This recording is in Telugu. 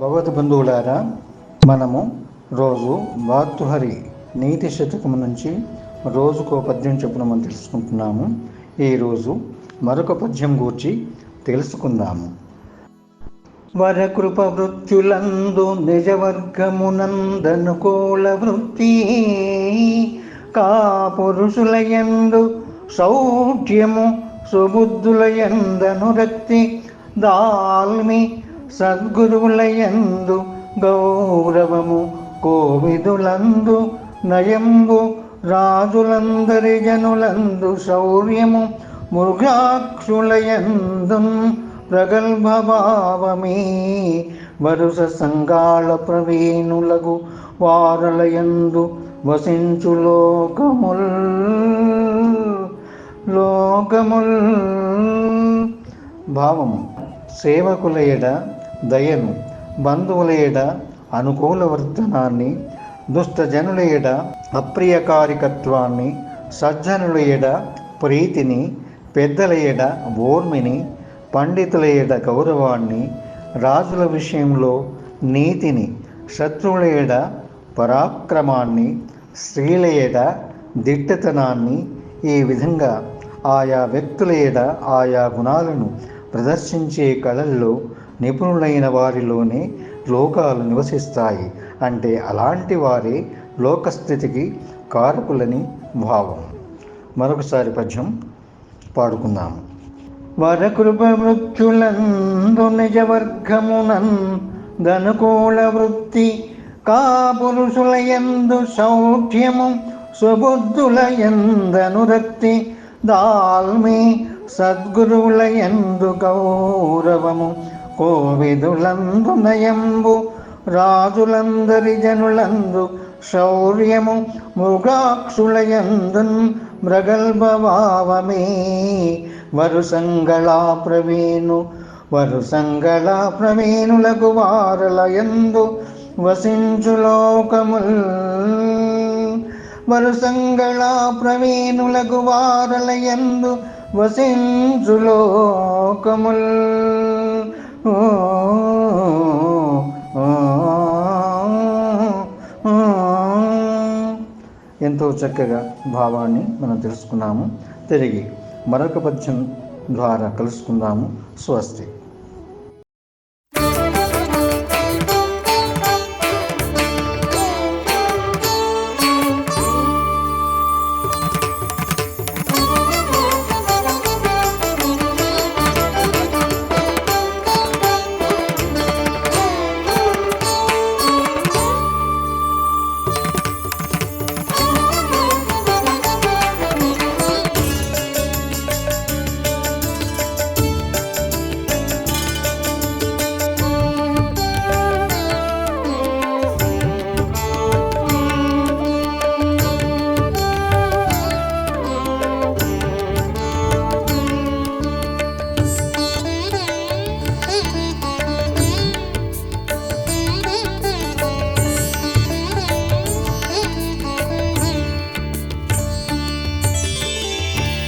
భగవత్ బంధువులారా, మనము రోజు భాతృహరి నీతి శతకము నుంచి రోజుకో పద్యం చొప్పున మనం తెలుసుకుంటున్నాము. ఈరోజు మరొక పద్యం గూర్చి తెలుసుకుందాము. వరకృప వృత్యులందు నిజవర్గమునందనుకూల వృత్తి కా పురుషులయందు సౌఖ్యము సుబుద్ధులయందనురక్తి దాల్మి సద్గురువులయందు గౌరవము కోవిదులందు నయంబు రాజులందరి జనులందు శౌర్యము మృగాక్షులయందున్ ప్రగల్భభావమే వరుస సంగాళ ప్రవీణులగు వారలయందు వసించు లోకముల్ భావము సేవకుల ఎడ దయను, బంధువుల ఎడ అనుకూల వర్తనాన్ని, దుష్టజనుల ఎడ అప్రియకారికత్వాన్ని, సజ్జనుల ఎడ ప్రీతిని, పెద్దల ఎడ ఓర్మిని, పండితుల ఎడ గౌరవాన్ని, రాజుల విషయంలో నీతిని, శత్రువుల ఎడ పరాక్రమాన్ని, స్త్రీల ఎడ దిట్టతనాన్ని, ఈ విధంగా ఆయా వ్యక్తుల ఎడ ఆయా గుణాలను ప్రదర్శించే కళల్లో నిపుణులైన వారిలోనే లోకాలు నివసిస్తాయి. అంటే అలాంటి వారే లోకస్థితికి కారకులని భావం. మరొకసారి పద్యం పాడుకుందాము. వరకృప మృత్యులందు నిజవర్గమునందనుకూల వృత్తి కా పురుషులయందు సౌఖ్యము సుబుద్ధులయందనురక్తి దాల్మి సద్గురువులయందు గౌరవము కోవిదులందు నయంబు రాజులందరి జనులందు శౌర్యము మృగాక్షులయందున్ మృగల్భభావమే వరుసంగళా ప్రవీణులకు వారలయందు వసించు లోకముల్ వరుసంగళా ప్రవీణులకు వారలయందు వసించు లోకముల్. ఎంతో చక్కగా భావాన్ని మనం తెలుసుకున్నాము. తిరిగి మరొక పద్యం ద్వారా కలుసుకుందాము. స్వస్తి.